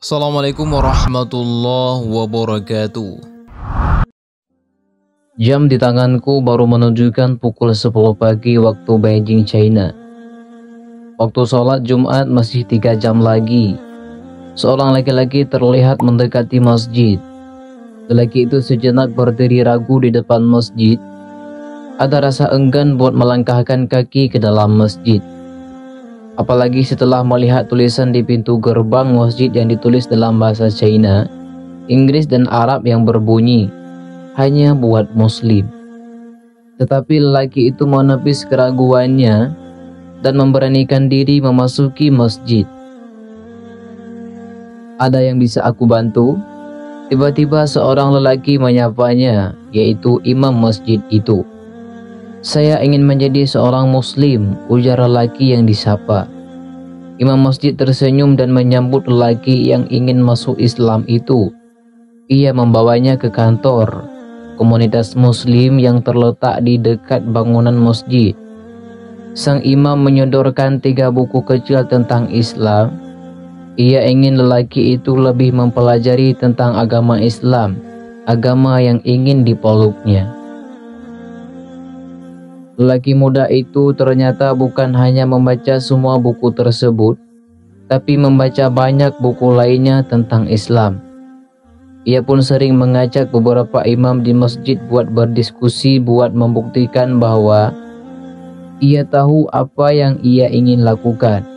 Assalamualaikum warahmatullahi wabarakatuh. Jam di tanganku baru menunjukkan pukul 10 pagi waktu Beijing, China. Waktu sholat Jumat masih 3 jam lagi. Seorang laki-laki terlihat mendekati masjid. Lelaki itu sejenak berdiri ragu di depan masjid. Ada rasa enggan buat melangkahkan kaki ke dalam masjid. Apalagi setelah melihat tulisan di pintu gerbang masjid yang ditulis dalam bahasa China, Inggris dan Arab yang berbunyi, "Hanya buat Muslim." Tetapi lelaki itu menepis keraguannya dan memberanikan diri memasuki masjid. "Ada yang bisa aku bantu?" Tiba-tiba seorang lelaki menyapanya, yaitu imam masjid itu. "Saya ingin menjadi seorang Muslim," ujar lelaki yang disapa. Imam masjid tersenyum dan menyambut lelaki yang ingin masuk Islam itu. Ia membawanya ke kantor komunitas Muslim yang terletak di dekat bangunan masjid. Sang imam menyodorkan 3 buku kecil tentang Islam. Ia ingin lelaki itu lebih mempelajari tentang agama Islam, agama yang ingin dipeluknya. Lelaki muda itu ternyata bukan hanya membaca semua buku tersebut, tapi membaca banyak buku lainnya tentang Islam. Ia pun sering mengajak beberapa imam di masjid buat berdiskusi buat membuktikan bahwa ia tahu apa yang ia ingin lakukan.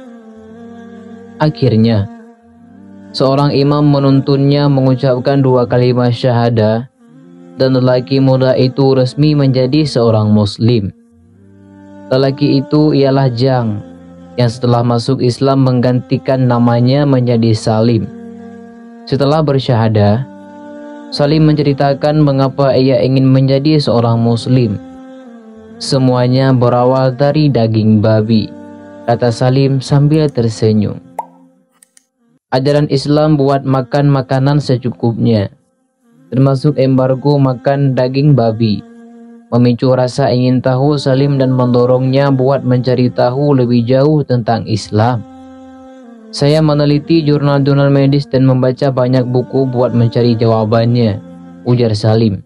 Akhirnya, seorang imam menuntunnya mengucapkan 2 kalimat syahadah dan lelaki muda itu resmi menjadi seorang Muslim. Lelaki itu ialah Jang, yang setelah masuk Islam menggantikan namanya menjadi Salim. Setelah bersyahadah, Salim menceritakan mengapa ia ingin menjadi seorang Muslim. "Semuanya berawal dari daging babi," kata Salim sambil tersenyum. Ajaran Islam buat makan makanan secukupnya, termasuk embargo makan daging babi. Memicu rasa ingin tahu Salim dan mendorongnya buat mencari tahu lebih jauh tentang Islam. "Saya meneliti jurnal-jurnal medis dan membaca banyak buku buat mencari jawabannya," ujar Salim.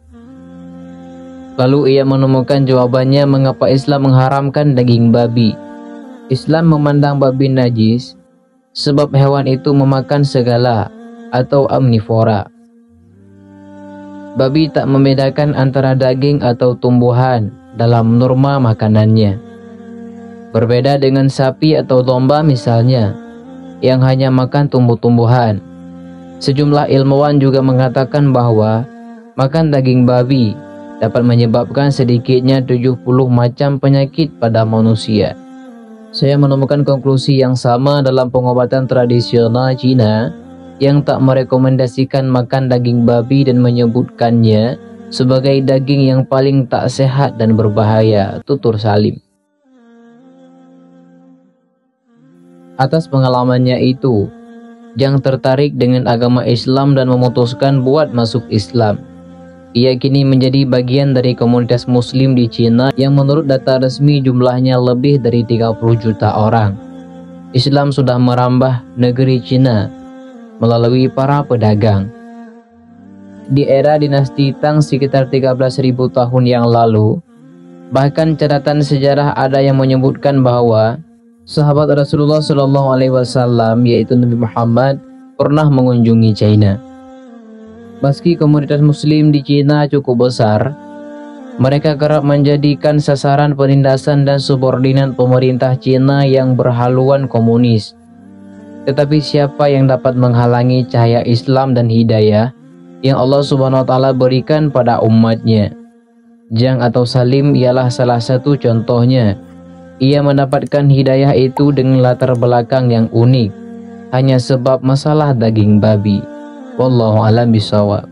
Lalu ia menemukan jawabannya mengapa Islam mengharamkan daging babi. Islam memandang babi najis sebab hewan itu memakan segala atau omnivora. Babi tak membedakan antara daging atau tumbuhan dalam norma makanannya. Berbeda dengan sapi atau domba misalnya, yang hanya makan tumbuh-tumbuhan. Sejumlah ilmuwan juga mengatakan bahwa makan daging babi dapat menyebabkan sedikitnya 70 macam penyakit pada manusia. Saya menemukan konklusi yang sama dalam pengobatan tradisional Cina yang tak merekomendasikan makan daging babi dan menyebutkannya sebagai daging yang paling tak sehat dan berbahaya, tutur Salim. Atas pengalamannya itu, Jang tertarik dengan agama Islam dan memutuskan buat masuk Islam. Ia kini menjadi bagian dari komunitas Muslim di Cina yang menurut data resmi jumlahnya lebih dari 30 juta orang. Islam sudah merambah negeri Cina melalui para pedagang. Di era dinasti Tang sekitar 13.000 tahun yang lalu, bahkan catatan sejarah ada yang menyebutkan bahwa sahabat Rasulullah SAW, yaitu Nabi Muhammad, pernah mengunjungi China. Meski komunitas Muslim di Cina cukup besar, mereka kerap menjadikan sasaran penindasan dan subordinat pemerintah Cina yang berhaluan komunis. Tetapi siapa yang dapat menghalangi cahaya Islam dan hidayah yang Allah Subhanahu wa Ta'ala berikan pada umatnya? Jang atau Salim ialah salah satu contohnya. Ia mendapatkan hidayah itu dengan latar belakang yang unik, hanya sebab masalah daging babi. Wallahu a'lam bishawab.